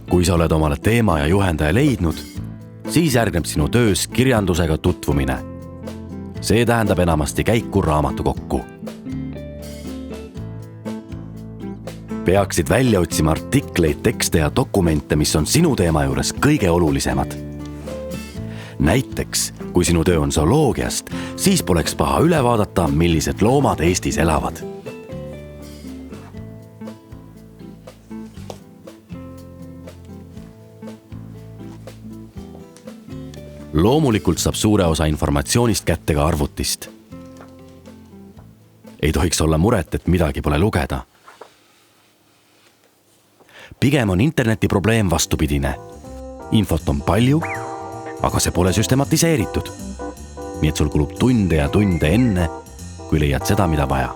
Kui sa oled omale teema ja juhendaja leidnud, siis järgneb sinu töös kirjandusega tutvumine. See tähendab enamasti käiku raamatukokku. Peaksid välja otsima artikleid, tekste ja dokumente, mis on sinu teema juures kõige olulisemad. Näiteks, kui sinu töö on zooloogiast, siis poleks paha üle vaadata, millised loomad Eestis elavad. Loomulikult saab suure osa informatsioonist kätte ka arvutist. Ei tohiks olla muret, et midagi pole lugeda. Pigem on interneti probleem vastupidine. Infot on palju, aga see pole süstematiseeritud. Nii et sul kulub tunde ja tunde enne, kui leiad seda, mida vaja.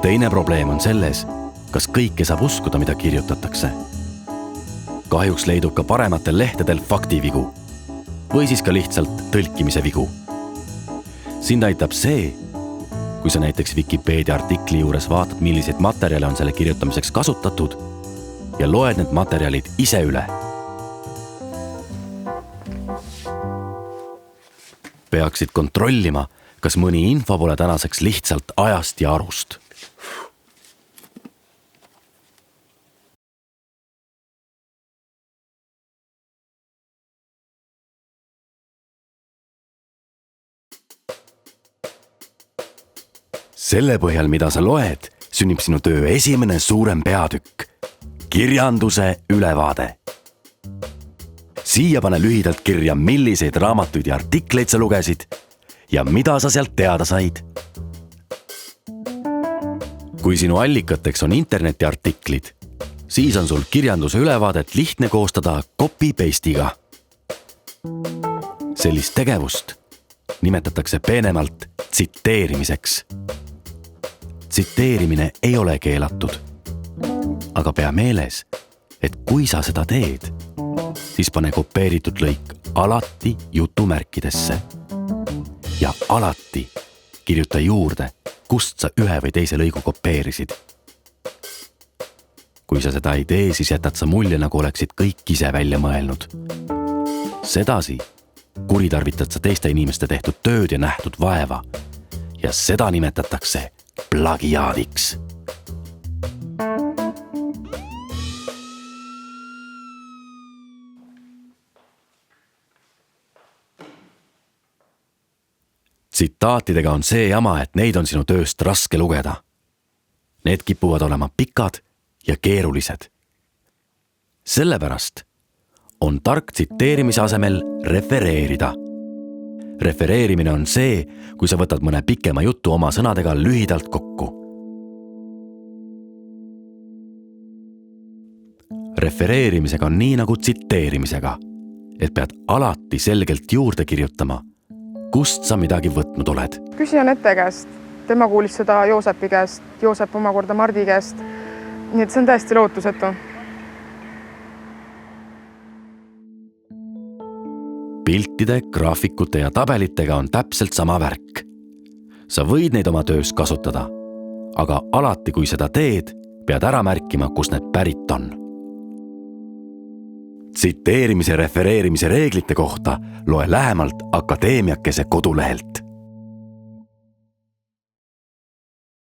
Teine probleem on selles, kas kõike saab uskuda, mida kirjutatakse. Kahjuks leidub ka parematel lehtedel faktivigu või siis ka lihtsalt tõlkimise vigu. Sind aitab see, kui sa näiteks Wikipedia artikli juures vaatad, milliseid materjale on selle kirjutamiseks kasutatud ja loed need materjalid ise üle. Peaksid kontrollima, kas mõni info pole tänaseks lihtsalt ajast ja arust. Selle põhjal, mida sa loed, sünnib sinu töö esimene suurem peatükk, kirjanduse ülevaade. Siia pane lühidalt kirja, milliseid raamatuid ja artikleid sa lugesid ja mida sa sealt teada said. Kui sinu allikateks on internetiartiklid, siis on sul kirjanduse ülevaadet lihtne koostada copy-paste'iga. Sellist tegevust nimetatakse peenemalt tsiteerimiseks. Tsiteerimine ei ole keelatud, aga pea meeles, et kui sa seda teed, siis pane kopeeritud lõik alati jutumärkidesse ja alati kirjuta juurde, kust sa ühe või teise lõigu kopeerisid. Kui sa seda ei tee, siis jätad sa mulje, nagu oleksid kõik ise välja mõelnud. Sedasi kuritarvitad sa teiste inimeste tehtud tööd ja nähtud vaeva ja seda nimetatakse plagiaadiks. Tsitaatidega on see jama, et neid on sinu tööst raske lugeda. Need kipuvad olema pikad ja keerulised. Sellepärast on tark tsiteerimise asemel refereerida. Refereerimine on see, kui sa võtad mõne pikema jutu oma sõnadega lühidalt kokku. Refereerimisega on nii nagu tsiteerimisega, et pead alati selgelt juurde kirjutama, kust sa midagi võtnud oled. Küsija Nette käest, tema kuulis seda Joosepi käest, Joosep omakorda Mardi käest. Nii et see on täiesti lootusetu. Piltide, graafikute ja tabelitega on täpselt sama värk. Sa võid neid oma töös kasutada, aga alati, kui seda teed, pead ära märkima, kus need pärit on. Tsiteerimise refereerimise reeglite kohta loe lähemalt Akadeemiakese kodulehelt.